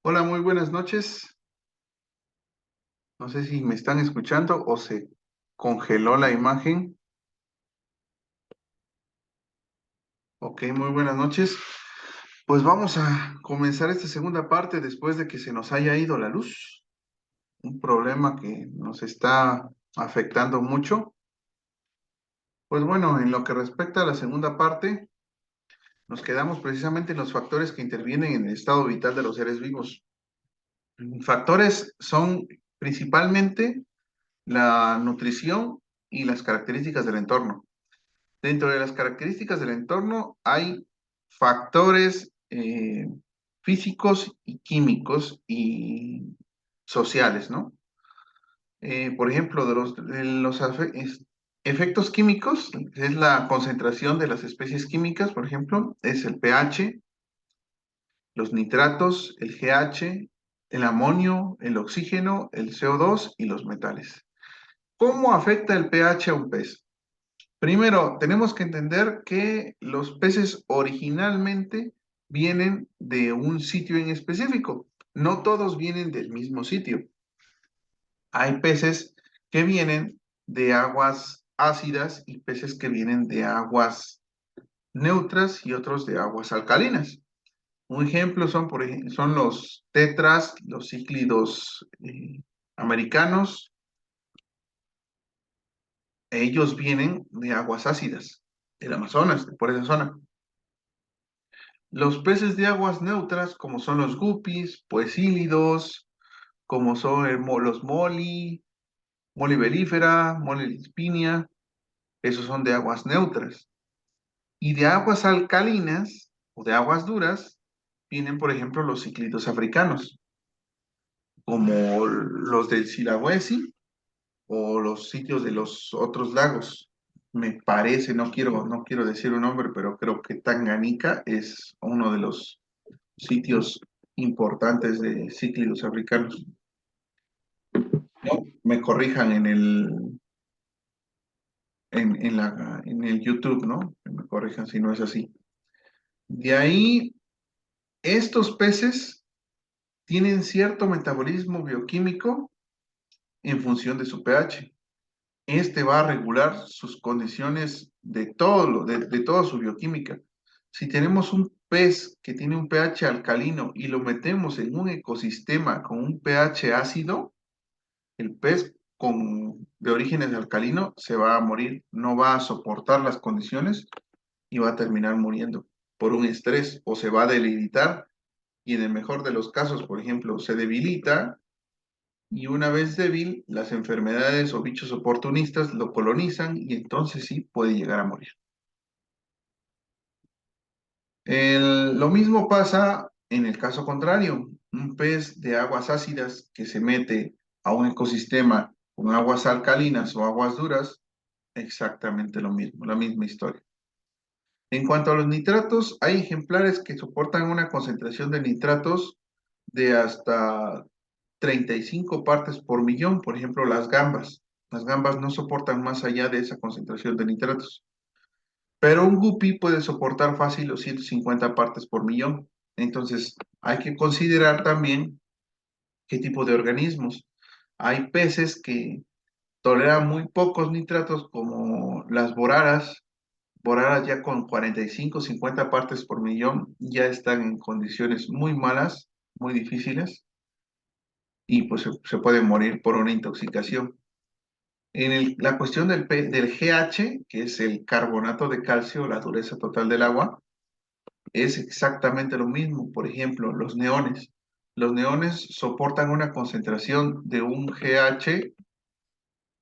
Hola, muy buenas noches. No sé si me están escuchando o se congeló la imagen. Ok, muy buenas noches. Pues vamos a comenzar esta segunda parte después de que se nos haya ido la luz. Un problema que nos está afectando mucho. Pues bueno, en lo que respecta a la segunda parte, nos quedamos precisamente en los factores que intervienen en el estado vital de los seres vivos. Factores son principalmente la nutrición y las características del entorno. Dentro de las características del entorno hay factores físicos y químicos y sociales, ¿no? Por ejemplo, de los efectos químicos, es la concentración de las especies químicas, por ejemplo, es el pH, los nitratos, el GH, el amonio, el oxígeno, el CO2 y los metales. ¿Cómo afecta el pH a un pez? Primero, tenemos que entender que los peces originalmente vienen de un sitio en específico. No todos vienen del mismo sitio. Hay peces que vienen de aguas ácidas y peces que vienen de aguas neutras y otros de aguas alcalinas. Un ejemplo son los tetras, los cíclidos americanos. Ellos vienen de aguas ácidas, del Amazonas, por esa zona. Los peces de aguas neutras, como son los guppies, poecílidos, como son los moli belífera, moli lispinia, esos son de aguas neutras. Y de aguas alcalinas o de aguas duras, vienen, por ejemplo, los cíclidos africanos, como los del Sulawesi o los sitios de los otros lagos. Me parece, no quiero decir un nombre, pero creo que Tanganica es uno de los sitios importantes de cíclidos africanos. ¿No? Me corrijan en el YouTube, ¿no? Que me corrijan si no es así. De ahí, estos peces tienen cierto metabolismo bioquímico en función de su pH. Este va a regular sus condiciones de toda su bioquímica. Si tenemos un pez que tiene un pH alcalino y lo metemos en un ecosistema con un pH ácido, el pez de orígenes alcalino se va a morir, no va a soportar las condiciones y va a terminar muriendo por un estrés o se va a debilitar y en el mejor de los casos, por ejemplo, se debilita y una vez débil, las enfermedades o bichos oportunistas lo colonizan y entonces sí puede llegar a morir. Lo mismo pasa en el caso contrario. Un pez de aguas ácidas que se mete a un ecosistema con aguas alcalinas o aguas duras, exactamente lo mismo, la misma historia. En cuanto a los nitratos, hay ejemplares que soportan una concentración de nitratos de hasta 35 partes por millón, por ejemplo, las gambas. Las gambas no soportan más allá de esa concentración de nitratos. Pero un guppy puede soportar fácil los 150 partes por millón. Entonces, hay que considerar también qué tipo de organismos. Hay peces que toleran muy pocos nitratos, como las boraras ya con 45, 50 partes por millón, ya están en condiciones muy malas, muy difíciles, y pues se pueden morir por una intoxicación. La cuestión del GH, que es el carbonato de calcio, la dureza total del agua, es exactamente lo mismo. Por ejemplo, los neones. Los neones soportan una concentración de un GH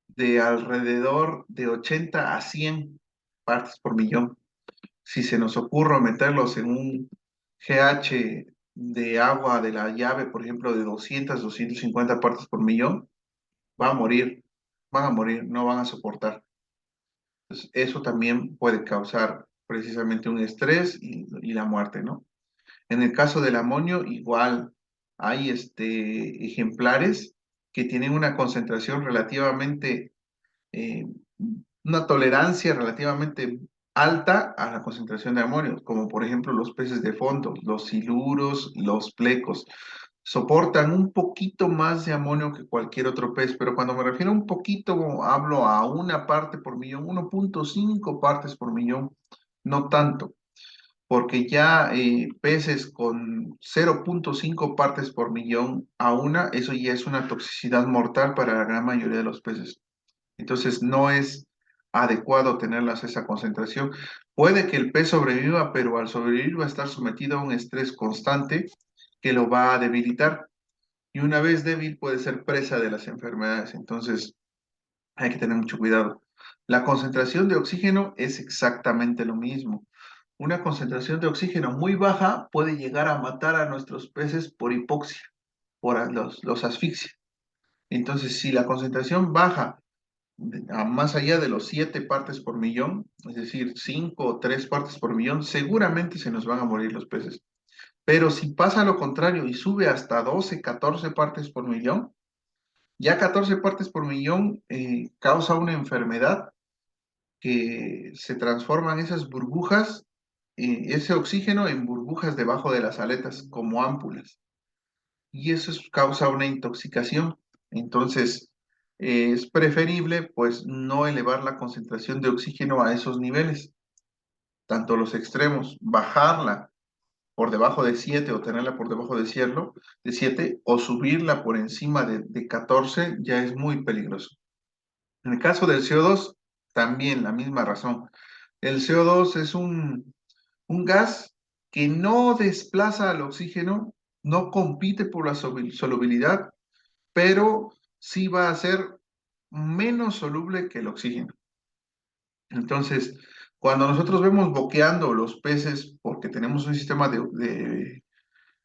de alrededor de 80 a 100 partes por millón. Si se nos ocurre meterlos en un GH de agua de la llave, por ejemplo, de 200, 250 partes por millón, va a morir, van a morir, no van a soportar. Entonces, eso también puede causar precisamente un estrés y la muerte, ¿no? En el caso del amonio, igual hay ejemplares que tienen una concentración relativamente, eh, una tolerancia relativamente alta a la concentración de amonio, como por ejemplo los peces de fondo, los siluros, los plecos. soportan un poquito más de amonio que cualquier otro pez, pero cuando me refiero a un poquito, hablo a una parte por millón, 1.5 partes por millón, no tanto, porque ya peces con 0.5 partes por millón a una, eso ya es una toxicidad mortal para la gran mayoría de los peces. Entonces no es adecuado tenerlas a esa concentración. Puede que el pez sobreviva, pero al sobrevivir va a estar sometido a un estrés constante que lo va a debilitar. Y una vez débil puede ser presa de las enfermedades. Entonces hay que tener mucho cuidado. La concentración de oxígeno es exactamente lo mismo. Una concentración de oxígeno muy baja puede llegar a matar a nuestros peces por hipoxia, los asfixia. Entonces, si la concentración baja a más allá de los 7 partes por millón, es decir, 5 o 3 partes por millón, seguramente se nos van a morir los peces. Pero si pasa lo contrario y sube hasta 12, 14 partes por millón, ya 14 partes por millón causa una enfermedad que se transforman esas burbujas, ese oxígeno en burbujas debajo de las aletas, como ámpulas. Y causa una intoxicación. Entonces, es preferible, pues, no elevar la concentración de oxígeno a esos niveles, tanto los extremos, bajarla por debajo de 7 o tenerla por debajo de 7 o subirla por encima de 14 ya es muy peligroso. En el caso del CO2, también la misma razón. El CO2 es un gas que no desplaza al oxígeno, no compite por la solubilidad, pero sí va a ser menos soluble que el oxígeno. Entonces, cuando nosotros vemos boqueando los peces porque tenemos un sistema de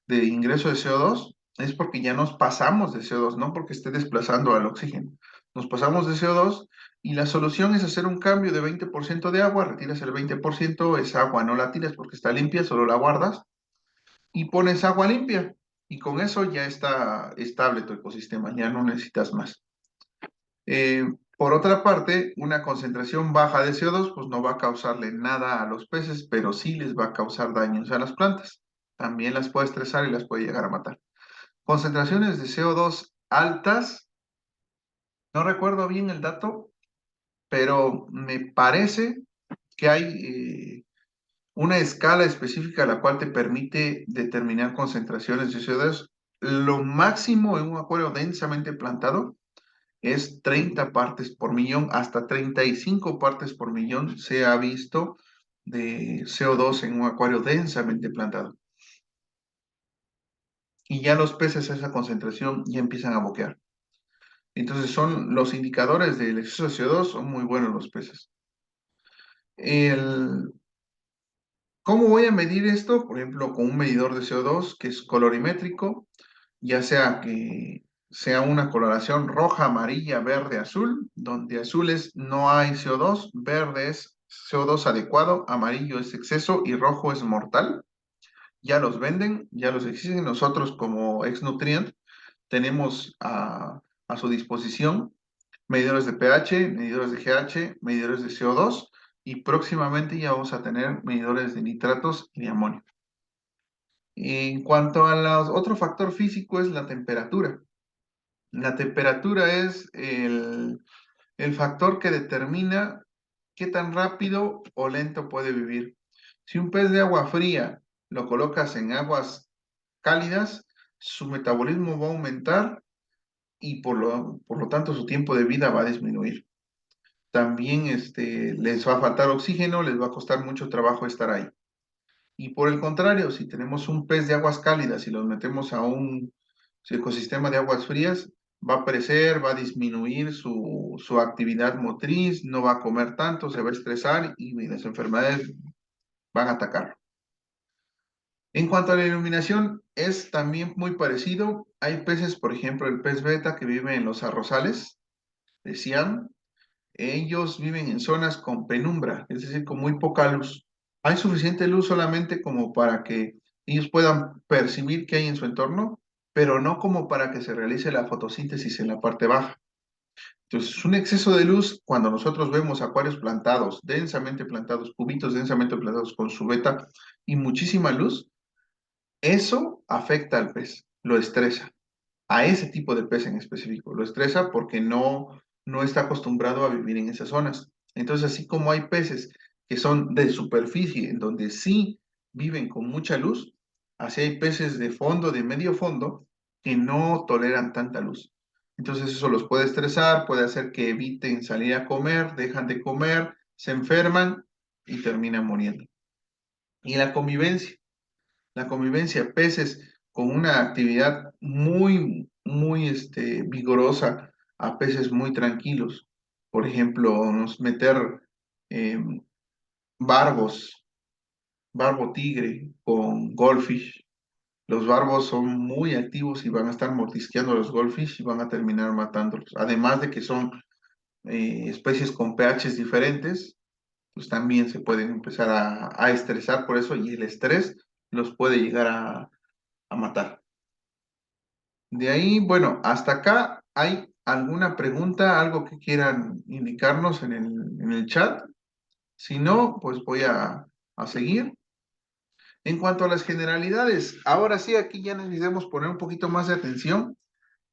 ingreso de CO2, es porque ya nos pasamos de CO2, no porque esté desplazando al oxígeno. Nos pasamos de CO2 y la solución es hacer un cambio de 20% de agua, retiras el 20%, esa agua no la tiras porque está limpia, solo la guardas y pones agua limpia. Y con eso ya está estable tu ecosistema, ya no necesitas más. Eh, por otra parte, una concentración baja de CO2 pues no va a causarle nada a los peces, pero sí les va a causar daños a las plantas. También las puede estresar y las puede llegar a matar. Concentraciones de CO2 altas, no recuerdo bien el dato, pero me parece que hay una escala específica la cual te permite determinar concentraciones de CO2. Lo máximo en un acuario densamente plantado es 30 partes por millón, hasta 35 partes por millón se ha visto de CO2 en un acuario densamente plantado. Y ya los peces a esa concentración ya empiezan a boquear. Entonces son los indicadores del exceso de CO2, son muy buenos los peces. El, ¿Cómo voy a medir esto? Por ejemplo, con un medidor de CO2 que es colorimétrico, ya sea que sea una coloración roja, amarilla, verde, azul, donde azul es no hay CO2, verde es CO2 adecuado, amarillo es exceso y rojo es mortal. Ya los venden, ya los existen. Nosotros como ex-Nutrient tenemos a su disposición medidores de pH, medidores de GH, medidores de CO2 y próximamente ya vamos a tener medidores de nitratos y de amonio. En cuanto a otro factor físico es la temperatura. La temperatura es el factor que determina qué tan rápido o lento puede vivir. Si un pez de agua fría lo colocas en aguas cálidas, su metabolismo va a aumentar y por lo tanto su tiempo de vida va a disminuir. También les va a faltar oxígeno, les va a costar mucho trabajo estar ahí. Y por el contrario, si tenemos un pez de aguas cálidas y los metemos a un ecosistema de aguas frías, va a crecer, va a disminuir su actividad motriz, no va a comer tanto, se va a estresar y las enfermedades van a atacar. En cuanto a la iluminación, es también muy parecido. Hay peces, por ejemplo, el pez beta que vive en los arrozales de Siam. Ellos viven en zonas con penumbra, es decir, con muy poca luz. Hay suficiente luz solamente como para que ellos puedan percibir qué hay en su entorno, pero no como para que se realice la fotosíntesis en la parte baja. Entonces, un exceso de luz, cuando nosotros vemos acuarios plantados, densamente plantados, cubitos densamente plantados con su beta y muchísima luz, eso afecta al pez. lo estresa. A ese tipo de pez en específico. Lo estresa porque no está acostumbrado a vivir en esas zonas. Entonces, así como hay peces que son de superficie, en donde sí viven con mucha luz, así hay peces de fondo, de medio fondo, que no toleran tanta luz. Entonces, eso los puede estresar, puede hacer que eviten salir a comer, dejan de comer, se enferman y terminan muriendo. Y la convivencia, peces con una actividad muy vigorosa a peces muy tranquilos. Por ejemplo, nos meter eh, barbos, barbo tigre con goldfish. Los barbos son muy activos y van a estar mordisqueando a los goldfish y van a terminar matándolos. Además de que son especies con pHs diferentes, pues también se pueden empezar a estresar por eso y el estrés los puede llegar a matar. De ahí, bueno, hasta acá hay alguna pregunta, algo que quieran indicarnos en el chat. Si no, pues voy a seguir. En cuanto a las generalidades, ahora sí, aquí ya necesitamos poner un poquito más de atención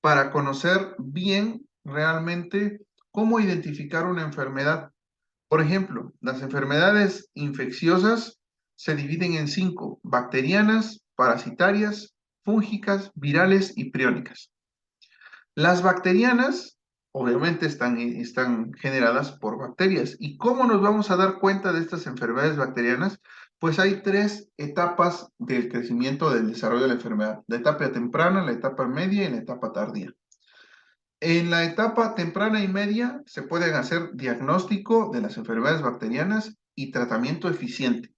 para conocer bien realmente cómo identificar una enfermedad. Por ejemplo, las enfermedades infecciosas se dividen en cinco: bacterianas, parasitarias, fúngicas, virales y priónicas. Las bacterianas, obviamente, están generadas por bacterias. ¿Y cómo nos vamos a dar cuenta de estas enfermedades bacterianas? Pues hay tres etapas del crecimiento, del desarrollo de la enfermedad: la etapa temprana, la etapa media y la etapa tardía. En la etapa temprana y media se pueden hacer diagnóstico de las enfermedades bacterianas y tratamiento eficiente.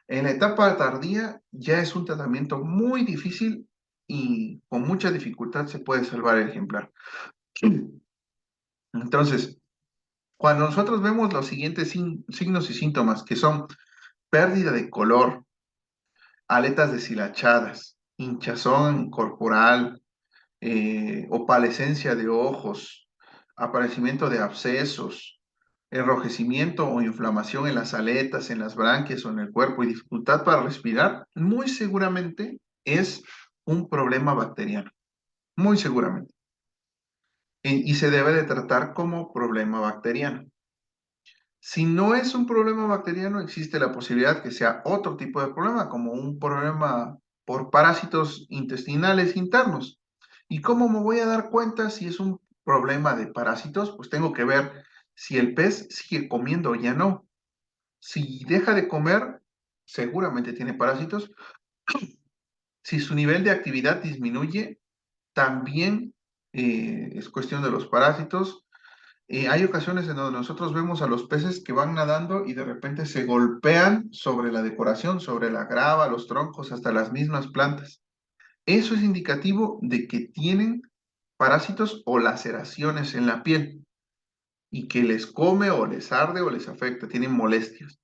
En la etapa tardía ya es un tratamiento muy difícil y con mucha dificultad se puede salvar el ejemplar. Entonces, cuando nosotros vemos los siguientes signos y síntomas, que son pérdida de color, aletas deshilachadas, hinchazón corporal, opalescencia de ojos, aparecimiento de abscesos, enrojecimiento o inflamación en las aletas, en las branquias o en el cuerpo y dificultad para respirar, muy seguramente es un problema bacteriano, muy seguramente. Y se debe de tratar como problema bacteriano. Si no es un problema bacteriano, existe la posibilidad que sea otro tipo de problema, como un problema por parásitos intestinales internos. ¿Y cómo me voy a dar cuenta si es un problema de parásitos? Pues tengo que ver si el pez sigue comiendo o ya no. Si deja de comer, seguramente tiene parásitos. Si su nivel de actividad disminuye, también es cuestión de los parásitos. Hay ocasiones en donde nosotros vemos a los peces que van nadando y de repente se golpean sobre la decoración, sobre la grava, los troncos, hasta las mismas plantas. Eso es indicativo de que tienen parásitos o laceraciones en la piel y que les come o les arde o les afecta, tienen molestias.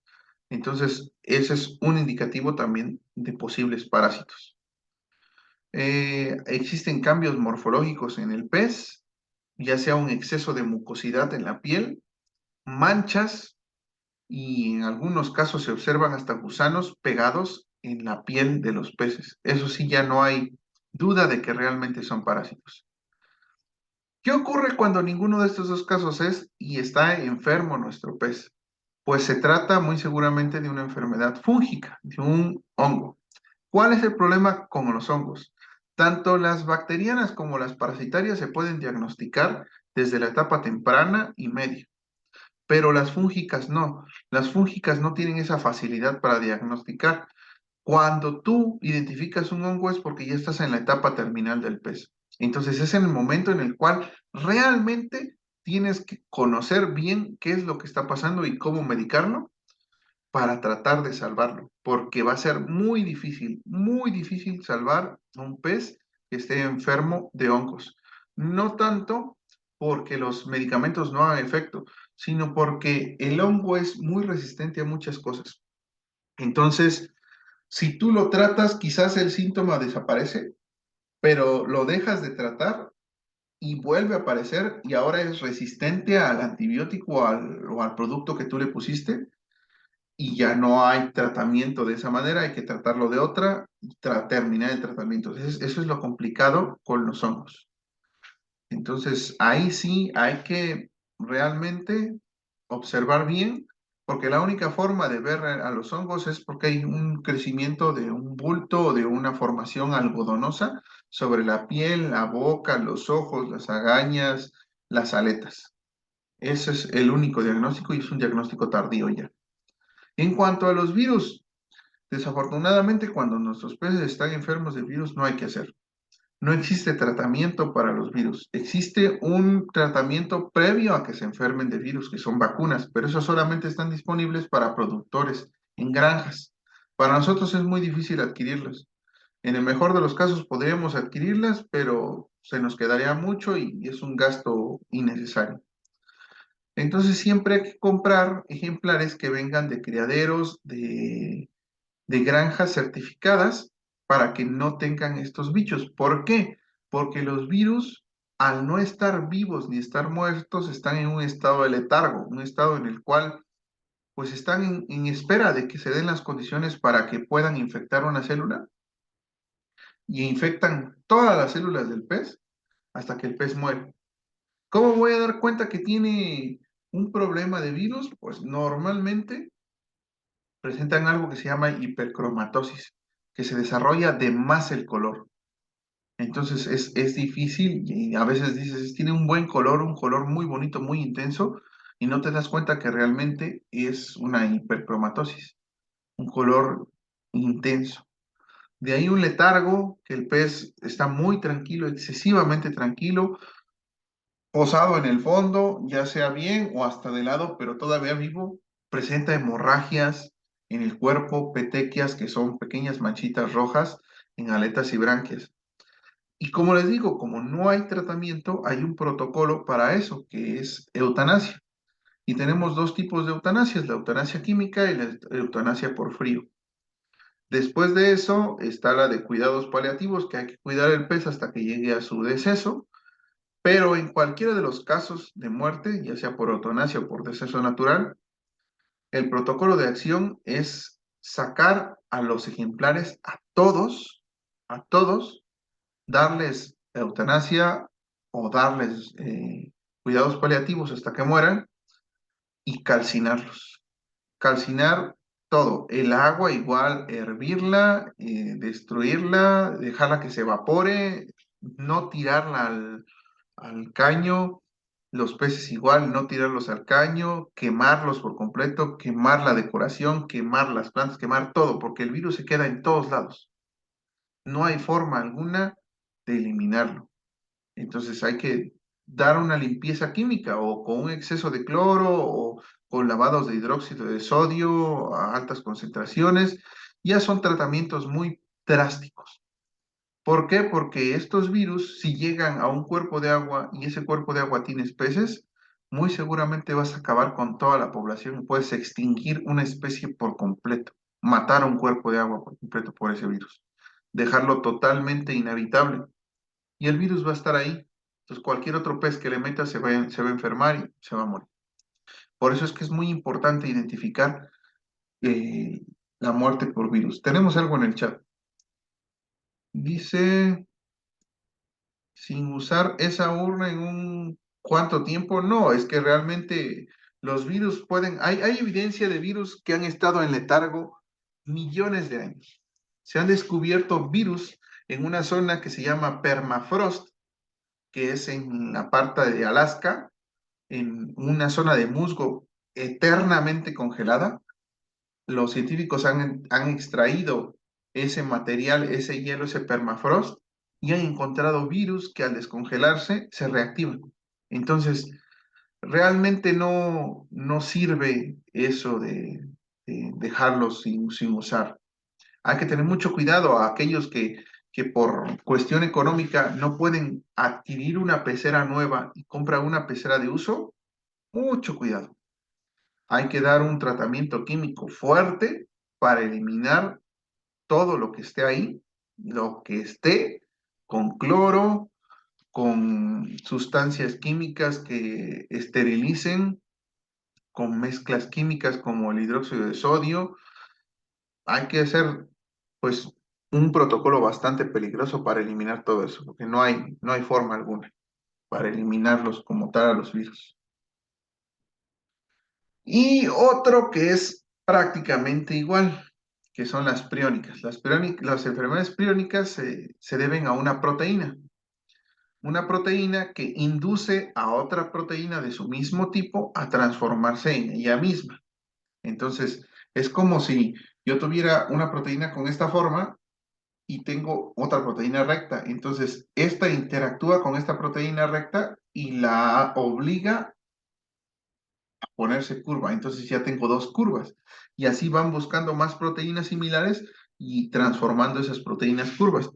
Entonces, ese es un indicativo también de posibles parásitos. Existen cambios morfológicos en el pez, ya sea un exceso de mucosidad en la piel, manchas y en algunos casos se observan hasta gusanos pegados en la piel de los peces. Eso sí, ya no hay duda de que realmente son parásitos. ¿Qué ocurre cuando ninguno de estos dos casos es y está enfermo nuestro pez? Pues se trata muy seguramente de una enfermedad fúngica, de un hongo. ¿Cuál es el problema con los hongos? Tanto las bacterianas como las parasitarias se pueden diagnosticar desde la etapa temprana y media, pero las fúngicas no. Las fúngicas no tienen esa facilidad para diagnosticar. Cuando tú identificas un hongo es porque ya estás en la etapa terminal del pez. Entonces es en el momento en el cual realmente tienes que conocer bien qué es lo que está pasando y cómo medicarlo para tratar de salvarlo, porque va a ser muy difícil salvar a un pez que esté enfermo de hongos. No tanto porque los medicamentos no hagan efecto, sino porque el hongo es muy resistente a muchas cosas. Entonces, si tú lo tratas, quizás el síntoma desaparece, pero lo dejas de tratar y vuelve a aparecer y ahora es resistente al antibiótico o al producto que tú le pusiste y ya no hay tratamiento de esa manera, hay que tratarlo de otra y terminar el tratamiento. Eso es lo complicado con los hongos. Entonces, ahí sí hay que realmente observar bien, porque la única forma de ver a los hongos es porque hay un crecimiento de un bulto o de una formación algodonosa sobre la piel, la boca, los ojos, las agañas, las aletas. Ese es el único diagnóstico y es un diagnóstico tardío ya. En cuanto a los virus, desafortunadamente cuando nuestros peces están enfermos de virus no hay que hacer. No existe tratamiento para los virus. Existe un tratamiento previo a que se enfermen de virus, que son vacunas, pero esos solamente están disponibles para productores en granjas. Para nosotros es muy difícil adquirirlas. En el mejor de los casos podríamos adquirirlas, pero se nos quedaría mucho y es un gasto innecesario. Entonces siempre hay que comprar ejemplares que vengan de criaderos, de granjas certificadas para que no tengan estos bichos. ¿Por qué? Porque los virus, al no estar vivos ni estar muertos, están en un estado de letargo, un estado en el cual pues están en espera de que se den las condiciones para que puedan infectar una célula y infectan todas las células del pez hasta que el pez muere. ¿Cómo voy a dar cuenta que tiene un problema de virus? Pues normalmente presentan algo que se llama hipercromatosis, que se desarrolla de más el color. Entonces es difícil y a veces dices, tiene un buen color, un color muy bonito, muy intenso, y no te das cuenta que realmente es una hipercromatosis, un color intenso. De ahí un letargo, que el pez está muy tranquilo, excesivamente tranquilo, posado en el fondo, ya sea bien o hasta de lado, pero todavía vivo, presenta hemorragias en el cuerpo, petequias, que son pequeñas manchitas rojas en aletas y branquias. Y como les digo, como no hay tratamiento, hay un protocolo para eso, que es eutanasia. Y tenemos dos tipos de eutanasias, la eutanasia química y la eutanasia por frío. Después de eso está la de cuidados paliativos, que hay que cuidar el pez hasta que llegue a su deceso, pero en cualquiera de los casos de muerte, ya sea por eutanasia o por deceso natural, el protocolo de acción es sacar a los ejemplares a todos, darles eutanasia o darles cuidados paliativos hasta que mueran y calcinarlos. Calcinar todo, el agua igual, hervirla, destruirla, dejarla que se evapore, no tirarla al caño, los peces igual, no tirarlos al caño, quemarlos por completo, quemar la decoración, quemar las plantas, quemar todo, porque el virus se queda en todos lados. No hay forma alguna de eliminarlo. Entonces hay que dar una limpieza química o con un exceso de cloro o con lavados de hidróxido de sodio a altas concentraciones. Ya son tratamientos muy drásticos. ¿Por qué? Porque estos virus, si llegan a un cuerpo de agua y ese cuerpo de agua tiene especies, muy seguramente vas a acabar con toda la población y puedes extinguir una especie por completo, matar a un cuerpo de agua por completo por ese virus, dejarlo totalmente inhabitable y el virus va a estar ahí. Entonces cualquier otro pez que le meta se va a enfermar y se va a morir. Por eso es que es muy importante identificar eh, la muerte por virus. Tenemos algo en el chat. Dice, sin usar esa urna en un cuánto tiempo, no, es que realmente los virus pueden, hay evidencia de virus que han estado en letargo millones de años. Se han descubierto virus en una zona que se llama permafrost, que es en la parte de Alaska, en una zona de musgo eternamente congelada. Los científicos han extraído ese material, ese hielo, ese permafrost, y han encontrado virus que al descongelarse se reactivan. Entonces, realmente no sirve eso de dejarlos sin usar. Hay que tener mucho cuidado a aquellos que por cuestión económica no pueden adquirir una pecera nueva y compran una pecera de uso. Mucho cuidado. Hay que dar un tratamiento químico fuerte para eliminar todo lo que esté ahí, lo que esté con cloro, con sustancias químicas que esterilicen con mezclas químicas como el hidróxido de sodio. Hay que hacer, pues, un protocolo bastante peligroso para eliminar todo eso, porque no hay forma alguna para eliminarlos como tal a los virus. Y otro que es prácticamente igual, que son las priónicas. Las enfermedades priónicas se deben a una proteína que induce a otra proteína de su mismo tipo a transformarse en ella misma. Entonces, es como si yo tuviera una proteína con esta forma y tengo otra proteína recta. Entonces, esta interactúa con esta proteína recta y la obliga ponerse curva. Entonces ya tengo dos curvas. Y así van buscando más proteínas similares y transformando esas proteínas curvas.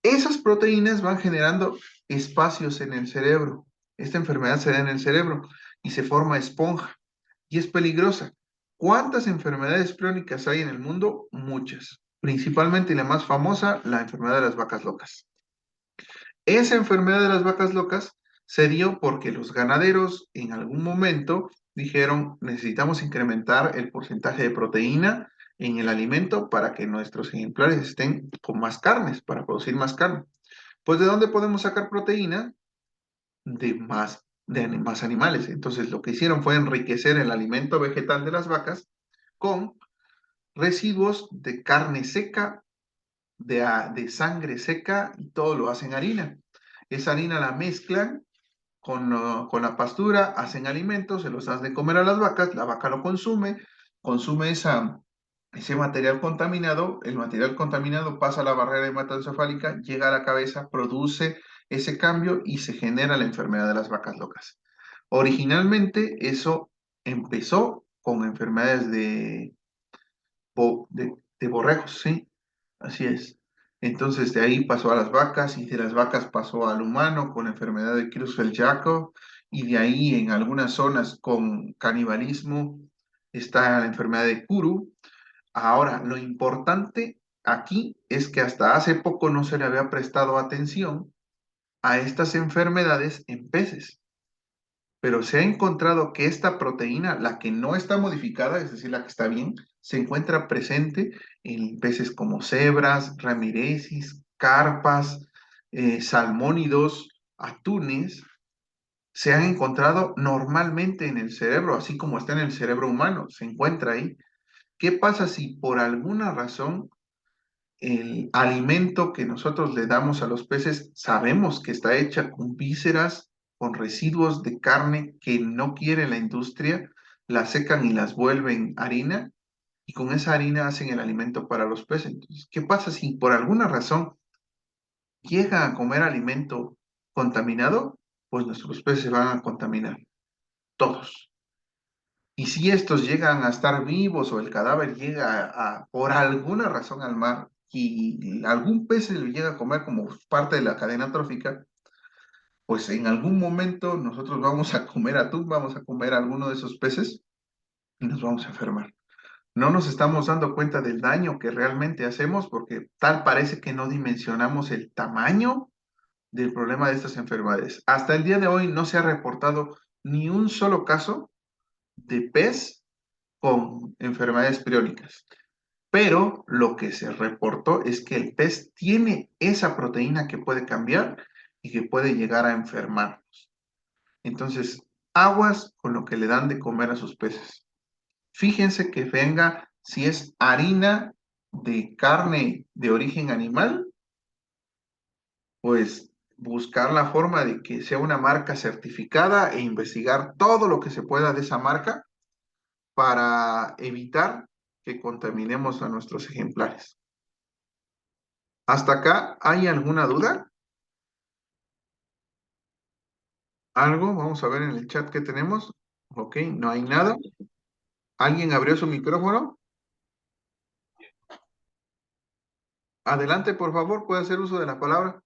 Esas proteínas van generando espacios en el cerebro. Esta enfermedad se da en el cerebro y se forma esponja y es peligrosa. ¿Cuántas enfermedades crónicas hay en el mundo? Muchas. Principalmente y la más famosa, la enfermedad de las vacas locas. Esa enfermedad de las vacas locas se dio porque los ganaderos en algún momento dijeron, necesitamos incrementar el porcentaje de proteína en el alimento para que nuestros ejemplares estén con más carnes, para producir más carne. Pues ¿de dónde podemos sacar proteína? De más animales. Entonces lo que hicieron fue enriquecer el alimento vegetal de las vacas con residuos de carne seca, de sangre seca y todo lo hacen harina. Esa harina la mezclan con la pastura, hacen alimentos, se los hacen de comer a las vacas, la vaca lo consume ese material contaminado, el material contaminado pasa a la barrera hematoencefálica, llega a la cabeza, produce ese cambio y se genera la enfermedad de las vacas locas. Originalmente eso empezó con enfermedades de borregos, ¿sí? Así es. Entonces de ahí pasó a las vacas y de las vacas pasó al humano con la enfermedad de Creutzfeldt-Jakob y de ahí en algunas zonas con canibalismo está la enfermedad de Kuru. Ahora, lo importante aquí es que hasta hace poco no se le había prestado atención a estas enfermedades en peces, pero se ha encontrado que esta proteína, la que no está modificada, es decir, la que está bien, se encuentra presente en peces como cebras, ramiresis, carpas, salmónidos, atunes. Se han encontrado normalmente en el cerebro, así como está en el cerebro humano, se encuentra ahí. ¿Qué pasa si por alguna razón el alimento que nosotros le damos a los peces sabemos que está hecha con vísceras, con residuos de carne que no quiere la industria, las secan y las vuelven harina y con esa harina hacen el alimento para los peces? Entonces, ¿qué pasa si por alguna razón llegan a comer alimento contaminado? Pues nuestros peces se van a contaminar, todos. Y si estos llegan a estar vivos o el cadáver llega por alguna razón al mar y algún pez se lo llega a comer como parte de la cadena trófica, pues en algún momento nosotros vamos a comer atún, vamos a comer alguno de esos peces y nos vamos a enfermar. No nos estamos dando cuenta del daño que realmente hacemos porque tal parece que no dimensionamos el tamaño del problema de estas enfermedades. Hasta el día de hoy no se ha reportado ni un solo caso de pez con enfermedades priónicas. Pero lo que se reportó es que el pez tiene esa proteína que puede cambiar y que puede llegar a enfermarnos. Entonces, aguas con lo que le dan de comer a sus peces. Fíjense que venga si es harina de carne de origen animal, pues buscar la forma de que sea una marca certificada e investigar todo lo que se pueda de esa marca para evitar que contaminemos a nuestros ejemplares. ¿Hasta acá hay alguna duda? ¿Algo? Vamos a ver en el chat que tenemos. Ok, no hay nada. ¿Alguien abrió su micrófono? Adelante, por favor, puede hacer uso de la palabra.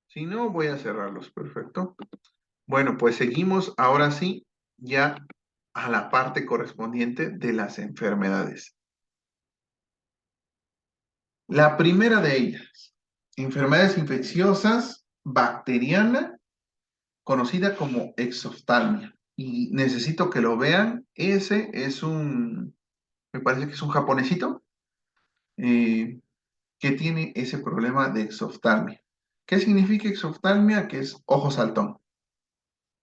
Si no, voy a cerrarlos. Perfecto. Bueno, pues seguimos ahora sí ya a la parte correspondiente de las enfermedades. La primera de ellas, enfermedades infecciosas bacteriana conocida como exoftalmia. Y necesito que lo vean. Ese es me parece que es un japonesito eh, que tiene ese problema de exoftalmia. ¿Qué significa exoftalmia? Que es ojo saltón.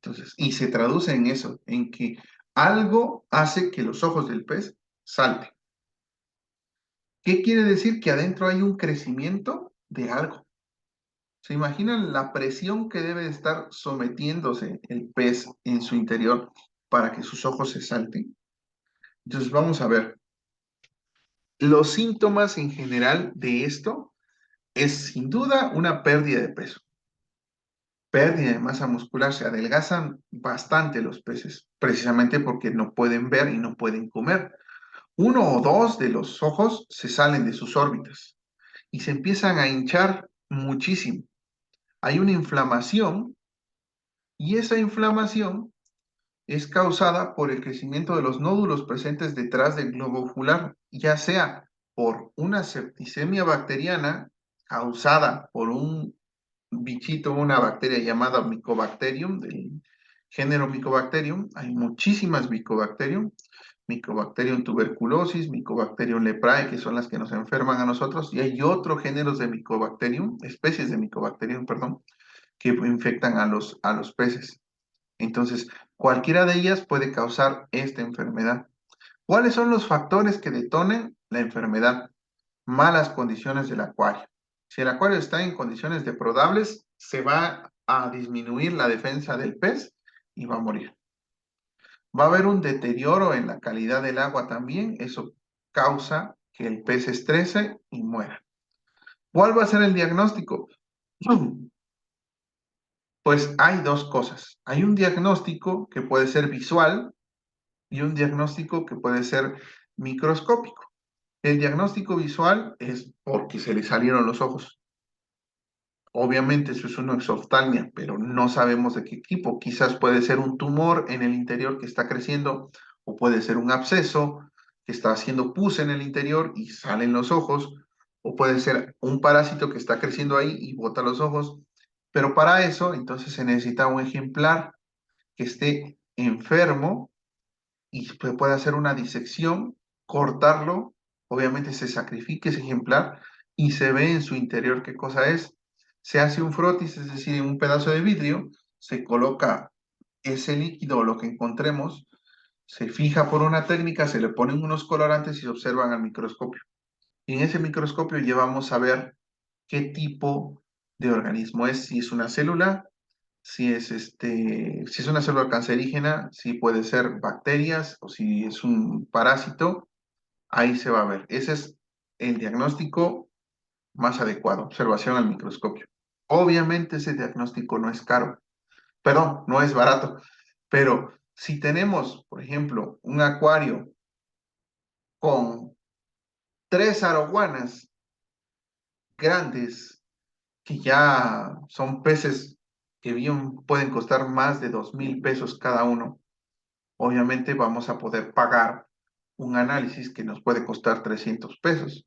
Entonces, y se traduce en eso, en que algo hace que los ojos del pez salten. ¿Qué quiere decir? Que adentro hay un crecimiento de algo. ¿Se imaginan la presión que debe estar sometiéndose el pez en su interior para que sus ojos se salten? Entonces, vamos a ver. Los síntomas en general de esto es sin duda una pérdida de peso, pérdida de masa muscular. Se adelgazan bastante los peces, precisamente porque no pueden ver y no pueden comer. Uno o dos de los ojos se salen de sus órbitas y se empiezan a hinchar muchísimo. Hay una inflamación y esa inflamación es causada por el crecimiento de los nódulos presentes detrás del globo ocular, ya sea por una septicemia bacteriana causada por un bichito, una bacteria llamada Mycobacterium, del género Mycobacterium. Hay muchísimas Mycobacterium. Mycobacterium tuberculosis, Mycobacterium leprae, que son las que nos enferman a nosotros, y hay otros géneros de Mycobacterium, especies de Mycobacterium, perdón, que infectan a los peces. Entonces, cualquiera de ellas puede causar esta enfermedad. ¿Cuáles son los factores que detonen la enfermedad? Malas condiciones del acuario. Si el acuario está en condiciones deplorables, se va a disminuir la defensa del pez y va a morir. Va a haber un deterioro en la calidad del agua también. Eso causa que el pez se estrese y muera. ¿Cuál va a ser el diagnóstico? Pues hay dos cosas. Hay un diagnóstico que puede ser visual y un diagnóstico que puede ser microscópico. El diagnóstico visual es porque se le salieron los ojos. Obviamente eso es una exoftalmia, pero no sabemos de qué tipo. Quizás puede ser un tumor en el interior que está creciendo, o puede ser un absceso que está haciendo pus en el interior y salen los ojos, o puede ser un parásito que está creciendo ahí y bota los ojos. Pero para eso, entonces se necesita un ejemplar que esté enfermo y se puede hacer una disección, cortarlo, obviamente se sacrifica ese ejemplar y se ve en su interior qué cosa es. Se hace un frotis, es decir, en un pedazo de vidrio, se coloca ese líquido o lo que encontremos, se fija por una técnica, se le ponen unos colorantes y se observan al microscopio. Y en ese microscopio llevamos a ver qué tipo de organismo es, si es una célula, si es una célula cancerígena, si puede ser bacterias o si es un parásito, ahí se va a ver. Ese es el diagnóstico más adecuado, observación al microscopio. Obviamente ese diagnóstico no es caro, perdón, no es barato, pero si tenemos, por ejemplo, un acuario con 3 arowanas grandes, que ya son peces que bien pueden costar más de 2,000 pesos cada uno, obviamente vamos a poder pagar un análisis que nos puede costar 300 pesos.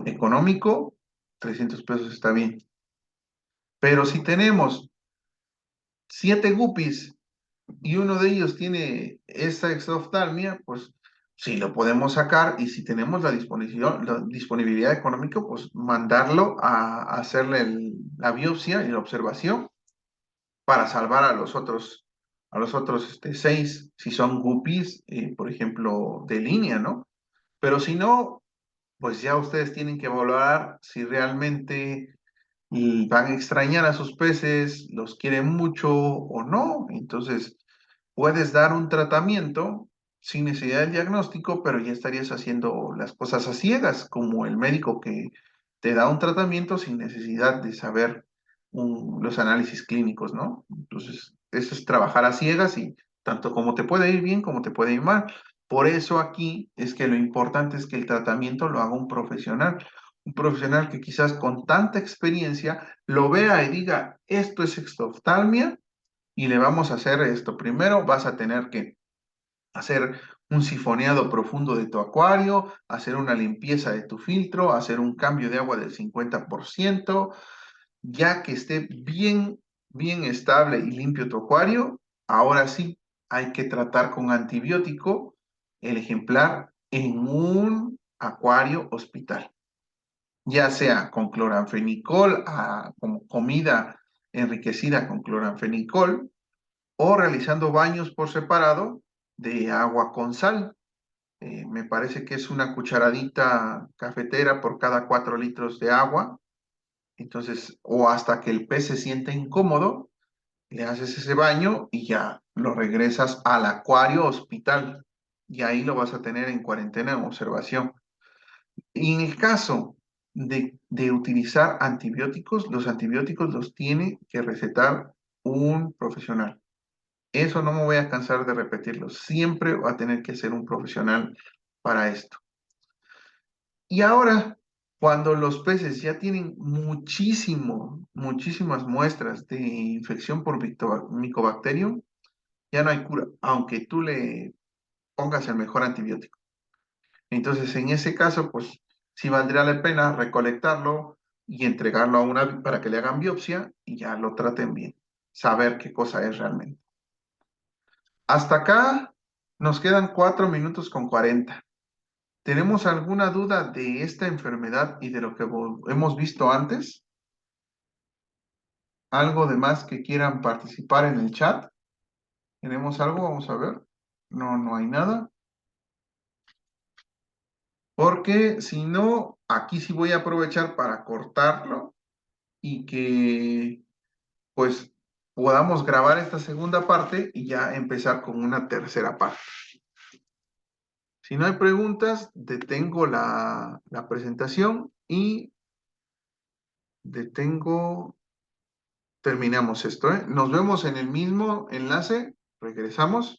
Económico, 300 pesos está bien. Pero si tenemos 7 guppies y uno de ellos tiene esta exoftalmia, pues sí lo podemos sacar, y si tenemos la disponibilidad económica, pues mandarlo a hacerle la biopsia y la observación para salvar a los otros 6, si son guppies, por ejemplo, de línea, ¿no? Pero si no, pues ya ustedes tienen que valorar si realmente van a extrañar a sus peces, los quieren mucho o no. Entonces, puedes dar un tratamiento sin necesidad de diagnóstico, pero ya estarías haciendo las cosas a ciegas, como el médico que te da un tratamiento sin necesidad de saber los análisis clínicos, ¿no? Entonces, eso es trabajar a ciegas y tanto como te puede ir bien como te puede ir mal. Por eso aquí es que lo importante es que el tratamiento lo haga un profesional que quizás con tanta experiencia lo vea y diga, esto es exoftalmia y le vamos a hacer esto. Primero vas a tener que hacer un sifoneado profundo de tu acuario, hacer una limpieza de tu filtro, hacer un cambio de agua del 50%, Ya que esté bien estable y limpio tu acuario, ahora sí hay que tratar con antibiótico el ejemplar en un acuario hospital, ya sea con cloranfenicol, como comida enriquecida con cloranfenicol, o realizando baños por separado de agua con sal. Me parece que es una cucharadita cafetera por cada 4 litros de agua. Entonces, o hasta que el pez se sienta incómodo, le haces ese baño y ya lo regresas al acuario hospital. Y ahí lo vas a tener en cuarentena en observación. Y en el caso de utilizar antibióticos, los antibióticos los tiene que recetar un profesional. Eso no me voy a cansar de repetirlo. Siempre va a tener que ser un profesional para esto. Y ahora, cuando los peces ya tienen muchísimas muestras de infección por Mycobacterium, ya no hay cura, aunque tú le pongas el mejor antibiótico. Entonces, en ese caso, pues sí valdría la pena recolectarlo y entregarlo para que le hagan biopsia y ya lo traten bien, saber qué cosa es realmente. Hasta acá nos quedan 4 minutos con 40. ¿Tenemos alguna duda de esta enfermedad y de lo que hemos visto antes? ¿Algo de más que quieran participar en el chat? ¿Tenemos algo? Vamos a ver. No, no hay nada. Porque si no, aquí sí voy a aprovechar para cortarlo y que pues podamos grabar esta segunda parte y ya empezar con una tercera parte. Si no hay preguntas, detengo la presentación y terminamos esto, ¿eh? Nos vemos en el mismo enlace. Regresamos.